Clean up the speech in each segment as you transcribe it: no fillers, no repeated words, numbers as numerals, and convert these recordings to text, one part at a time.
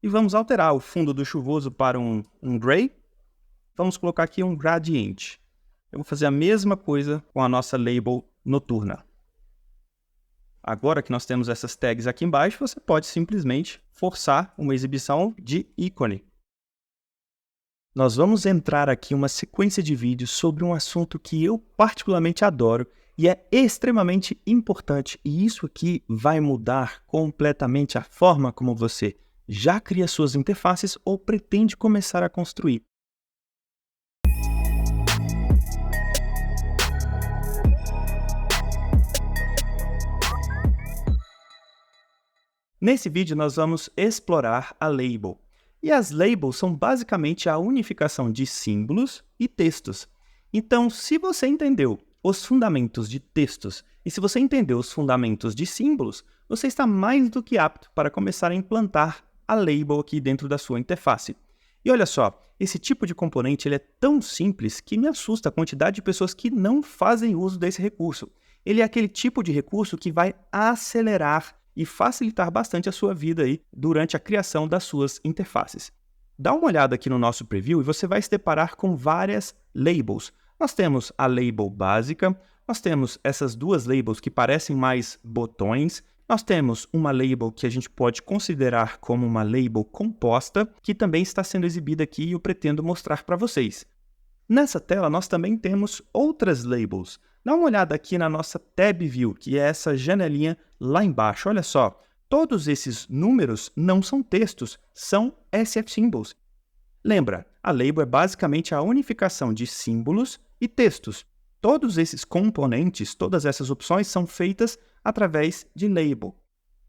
E vamos alterar o fundo do chuvoso para um gray. Vamos colocar aqui um gradiente. Eu vou fazer a mesma coisa com a nossa label noturna. Agora que nós temos essas tags aqui embaixo, você pode simplesmente forçar uma exibição de ícone. Nós vamos entrar aqui em uma sequência de vídeos sobre um assunto que eu particularmente adoro e é extremamente importante, e isso aqui vai mudar completamente a forma como você já cria suas interfaces ou pretende começar a construir. Nesse vídeo nós vamos explorar a label. E as labels são basicamente a unificação de símbolos e textos. Então, se você entendeu os fundamentos de textos e se você entendeu os fundamentos de símbolos, você está mais do que apto para começar a implantar a label aqui dentro da sua interface. E olha só, esse tipo de componente ele é tão simples que me assusta a quantidade de pessoas que não fazem uso desse recurso. Ele é aquele tipo de recurso que vai acelerar e facilitar bastante a sua vida aí durante a criação das suas interfaces. Dá uma olhada aqui no nosso preview e você vai se deparar com várias labels. Nós temos a label básica, nós temos essas duas labels que parecem mais botões, nós temos uma label que a gente pode considerar como uma label composta, que também está sendo exibida aqui e eu pretendo mostrar para vocês. Nessa tela, nós também temos outras labels. Dá uma olhada aqui na nossa Tab View, que é essa janelinha lá embaixo. Olha só, todos esses números não são textos, são SF Symbols. Lembra, a label é basicamente a unificação de símbolos e textos. Todos esses componentes, todas essas opções são feitas através de label.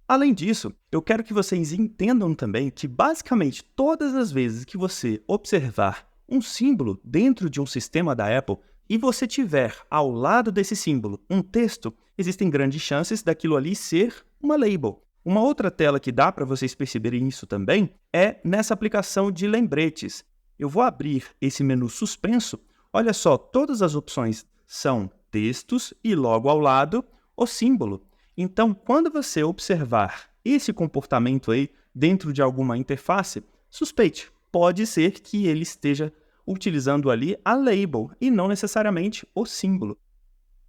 Além disso, eu quero que vocês entendam também que basicamente todas as vezes que você observar um símbolo dentro de um sistema da Apple e você tiver ao lado desse símbolo um texto, existem grandes chances daquilo ali ser uma label. Uma outra tela que dá para vocês perceberem isso também é nessa aplicação de lembretes. Eu vou abrir esse menu suspenso. Olha só, todas as opções são textos e logo ao lado o símbolo. Então, quando você observar esse comportamento aí dentro de alguma interface, suspeite, pode ser que ele esteja utilizando ali a label e não necessariamente o símbolo.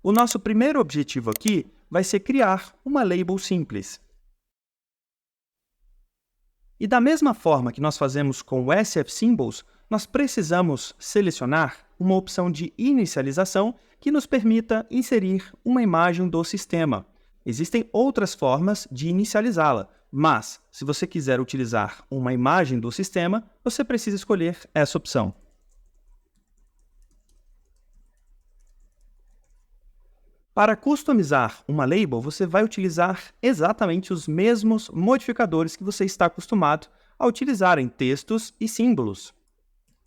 O nosso primeiro objetivo aqui vai ser criar uma label simples. E da mesma forma que nós fazemos com o SF Symbols, nós precisamos selecionar uma opção de inicialização que nos permita inserir uma imagem do sistema. Existem outras formas de inicializá-la, mas se você quiser utilizar uma imagem do sistema, você precisa escolher essa opção. Para customizar uma label, você vai utilizar exatamente os mesmos modificadores que você está acostumado a utilizar em textos e símbolos.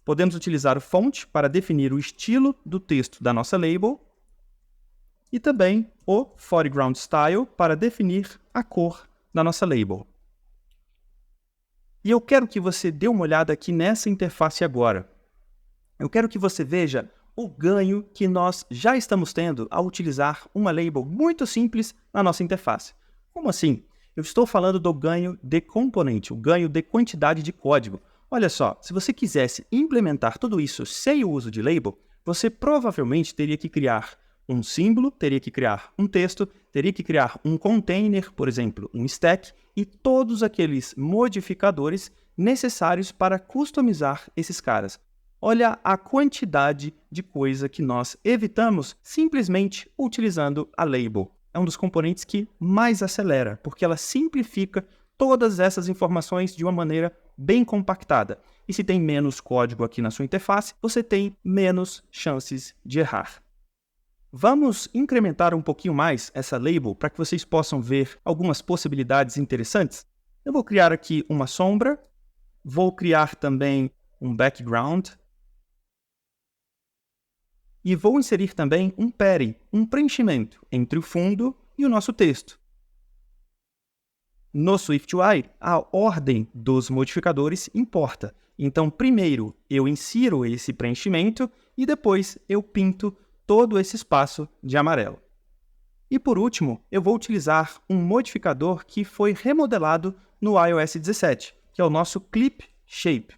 Podemos utilizar o font para definir o estilo do texto da nossa label e também o foreground style para definir a cor da nossa label. E eu quero que você dê uma olhada aqui nessa interface agora. Eu quero que você veja o ganho que nós já estamos tendo ao utilizar uma label muito simples na nossa interface. Como assim? Eu estou falando do ganho de componente, o ganho de quantidade de código. Olha só, se você quisesse implementar tudo isso sem o uso de label, você provavelmente teria que criar um símbolo, teria que criar um texto, teria que criar um container, por exemplo, um stack, e todos aqueles modificadores necessários para customizar esses caras. Olha a quantidade de coisa que nós evitamos simplesmente utilizando a label. É um dos componentes que mais acelera, porque ela simplifica todas essas informações de uma maneira bem compactada. E se tem menos código aqui na sua interface, você tem menos chances de errar. Vamos incrementar um pouquinho mais essa label para que vocês possam ver algumas possibilidades interessantes? Eu vou criar aqui uma sombra, vou criar também um background, e vou inserir também um padding, um preenchimento entre o fundo e o nosso texto. No SwiftUI, a ordem dos modificadores importa. Então, primeiro eu insiro esse preenchimento e depois eu pinto todo esse espaço de amarelo. E por último, eu vou utilizar um modificador que foi remodelado no iOS 17. que é o nosso Clip Shape.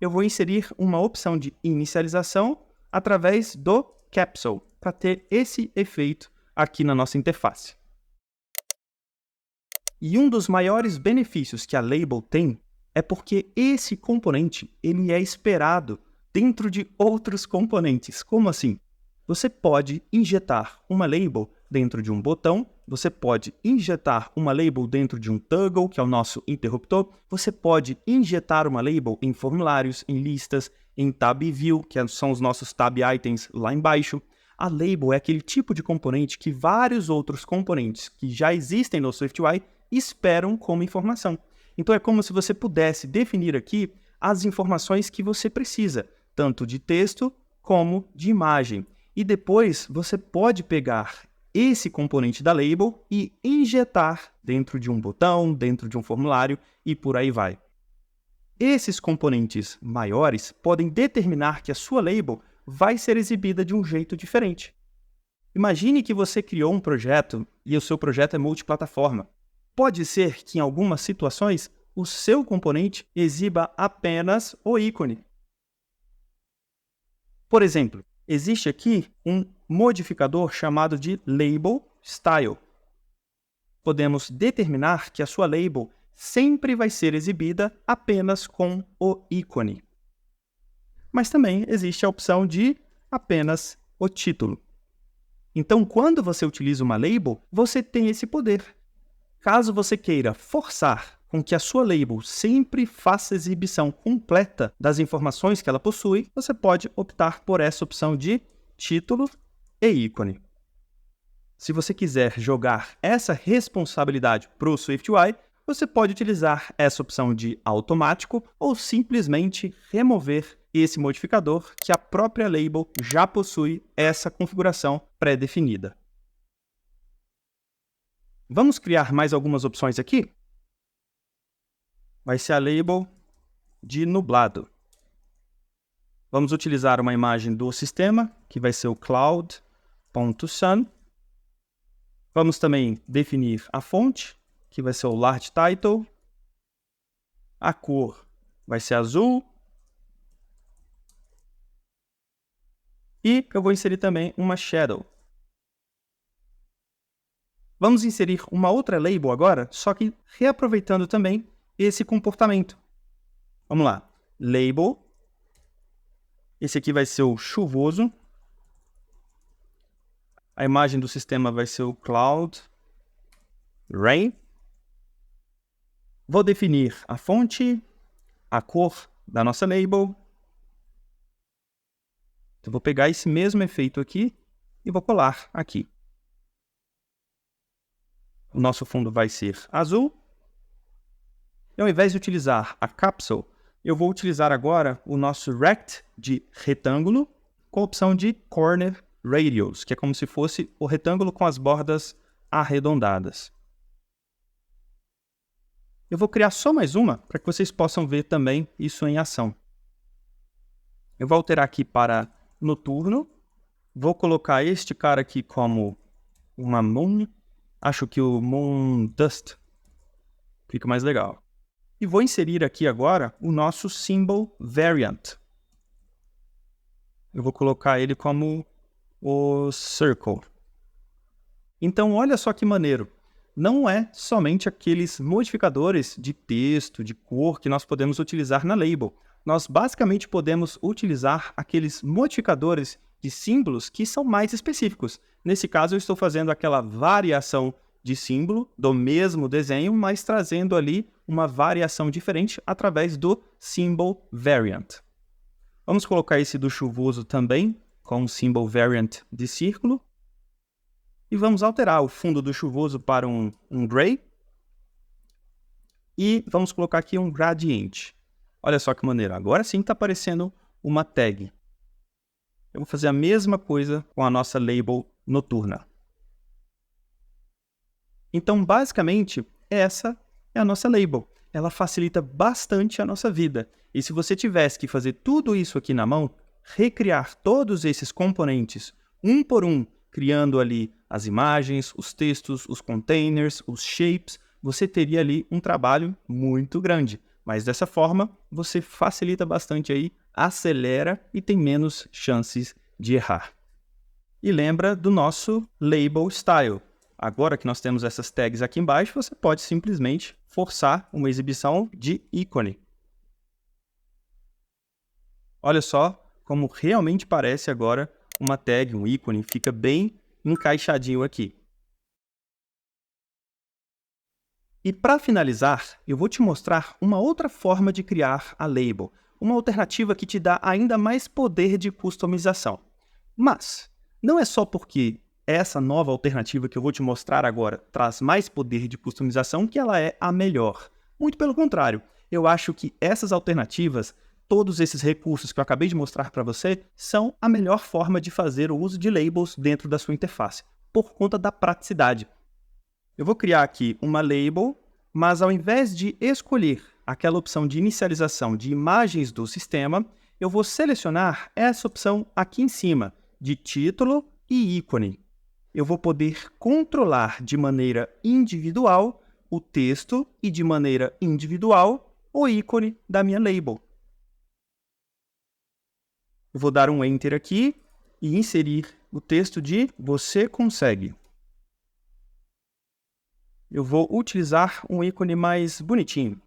Eu vou inserir uma opção de inicialização através do Capsule, para ter esse efeito aqui na nossa interface. E um dos maiores benefícios que a Label tem é porque esse componente ele é esperado dentro de outros componentes. Como assim? Você pode injetar uma label dentro de um botão, você pode injetar uma label dentro de um toggle, que é o nosso interruptor, você pode injetar uma label em formulários, em listas, em tab view, que são os nossos tab items lá embaixo. A label é aquele tipo de componente que vários outros componentes que já existem no SwiftUI esperam como informação. Então é como se você pudesse definir aqui as informações que você precisa, tanto de texto como de imagem. E depois você pode pegar esse componente da label e injetar dentro de um botão, dentro de um formulário e por aí vai. Esses componentes maiores podem determinar que a sua label vai ser exibida de um jeito diferente. Imagine que você criou um projeto e o seu projeto é multiplataforma. Pode ser que em algumas situações o seu componente exiba apenas o ícone. Por exemplo, existe aqui um modificador chamado de Label Style. Podemos determinar que a sua label sempre vai ser exibida apenas com o ícone. Mas também existe a opção de apenas o título. Então, quando você utiliza uma label, você tem esse poder. Caso você queira forçar com que a sua label sempre faça exibição completa das informações que ela possui, você pode optar por essa opção de título e ícone. Se você quiser jogar essa responsabilidade para o SwiftUI, você pode utilizar essa opção de automático ou simplesmente remover esse modificador que a própria label já possui essa configuração pré-definida. Vamos criar mais algumas opções aqui? Vai ser a label de nublado. Vamos utilizar uma imagem do sistema, que vai ser o cloud.sun. Vamos também definir a fonte, que vai ser o large title. A cor vai ser azul. E eu vou inserir também uma shadow. Vamos inserir uma outra label agora, só que reaproveitando também esse comportamento. Vamos lá. Label. Esse aqui vai ser o chuvoso. A imagem do sistema vai ser o cloud rain. Vou definir a fonte, a cor da nossa label. Então, vou pegar esse mesmo efeito aqui e vou colar aqui. O nosso fundo vai ser azul. E ao invés de utilizar a capsule, eu vou utilizar agora o nosso rect de retângulo com a opção de corner radius, que é como se fosse o retângulo com as bordas arredondadas. Eu vou criar só mais uma para que vocês possam ver também isso em ação. Eu vou alterar aqui para noturno. Vou colocar este cara aqui como uma moon. Acho que o moon dust fica mais legal. E vou inserir aqui agora o nosso symbol variant. Eu vou colocar ele como o circle. Então, olha só que maneiro. Não é somente aqueles modificadores de texto, de cor que nós podemos utilizar na label. Nós basicamente podemos utilizar aqueles modificadores de símbolos que são mais específicos. Nesse caso, eu estou fazendo aquela variação de símbolo do mesmo desenho, mas trazendo ali uma variação diferente através do symbol variant. Vamos colocar esse do chuvoso também com o symbol variant de círculo. E vamos alterar o fundo do chuvoso para um gray. E vamos colocar aqui um gradiente. Olha só que maneiro. Agora sim está aparecendo uma tag. Eu vou fazer a mesma coisa com a nossa label noturna. Então, basicamente, essa é a nossa label. Ela facilita bastante a nossa vida. E se você tivesse que fazer tudo isso aqui na mão, recriar todos esses componentes, um por um, criando ali as imagens, os textos, os containers, os shapes, você teria ali um trabalho muito grande. Mas dessa forma, você facilita bastante aí, acelera e tem menos chances de errar. E lembra do nosso Label Style. Agora que nós temos essas tags aqui embaixo, você pode simplesmente forçar uma exibição de ícone. Olha só como realmente parece agora uma tag, um ícone, fica bem encaixadinho aqui. E para finalizar, eu vou te mostrar uma outra forma de criar a label, uma alternativa que te dá ainda mais poder de customização. Mas não é só porque essa nova alternativa que eu vou te mostrar agora traz mais poder de customização que ela é a melhor. Muito pelo contrário, eu acho que essas alternativas, todos esses recursos que eu acabei de mostrar para você, são a melhor forma de fazer o uso de labels dentro da sua interface, por conta da praticidade. Eu vou criar aqui uma label, mas ao invés de escolher aquela opção de inicialização de imagens do sistema, eu vou selecionar essa opção aqui em cima, de título e ícone. Eu vou poder controlar de maneira individual o texto e de maneira individual o ícone da minha label. Eu vou dar um Enter aqui e inserir o texto de "Você consegue". Eu vou utilizar um ícone mais bonitinho.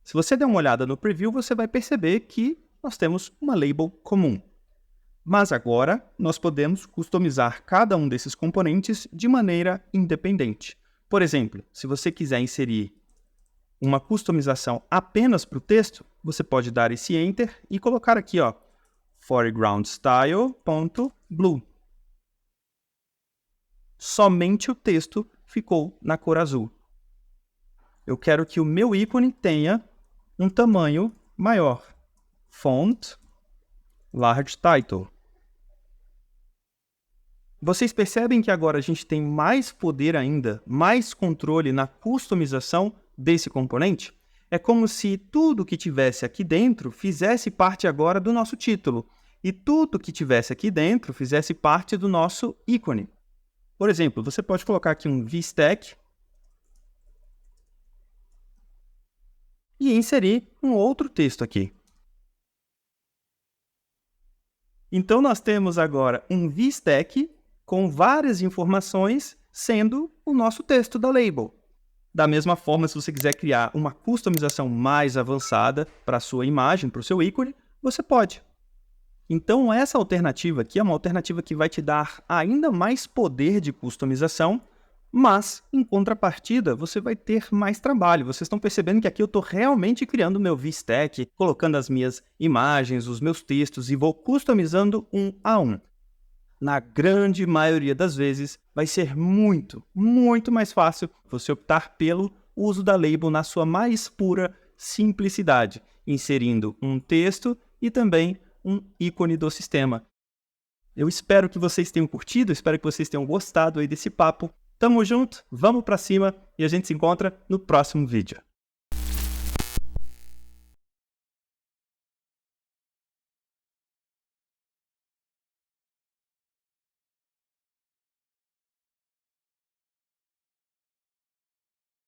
Se você der uma olhada no preview, você vai perceber que nós temos uma label comum. Mas agora, nós podemos customizar cada um desses componentes de maneira independente. Por exemplo, se você quiser inserir uma customização apenas para o texto, você pode dar esse Enter e colocar aqui, ó, foregroundstyle.blue. Somente o texto ficou na cor azul. Eu quero que o meu ícone tenha um tamanho maior. Font Large Title. Vocês percebem que agora a gente tem mais poder ainda, mais controle na customização desse componente? É como se tudo que tivesse aqui dentro fizesse parte agora do nosso título, e tudo que tivesse aqui dentro fizesse parte do nosso ícone. Por exemplo, você pode colocar aqui um VStack e inserir um outro texto aqui. Então, nós temos agora um VStack com várias informações sendo o nosso texto da label. Da mesma forma, se você quiser criar uma customização mais avançada para a sua imagem, para o seu ícone, você pode. Então, essa alternativa aqui é uma alternativa que vai te dar ainda mais poder de customização, mas, em contrapartida, você vai ter mais trabalho. Vocês estão percebendo que aqui eu estou realmente criando o meu VStack, colocando as minhas imagens, os meus textos e vou customizando um a um. Na grande maioria das vezes, vai ser muito, muito mais fácil você optar pelo uso da label na sua mais pura simplicidade, inserindo um texto e também um ícone do sistema. Eu espero que vocês tenham curtido, espero que vocês tenham gostado aí desse papo. Tamo junto, vamos pra cima e a gente se encontra no próximo vídeo.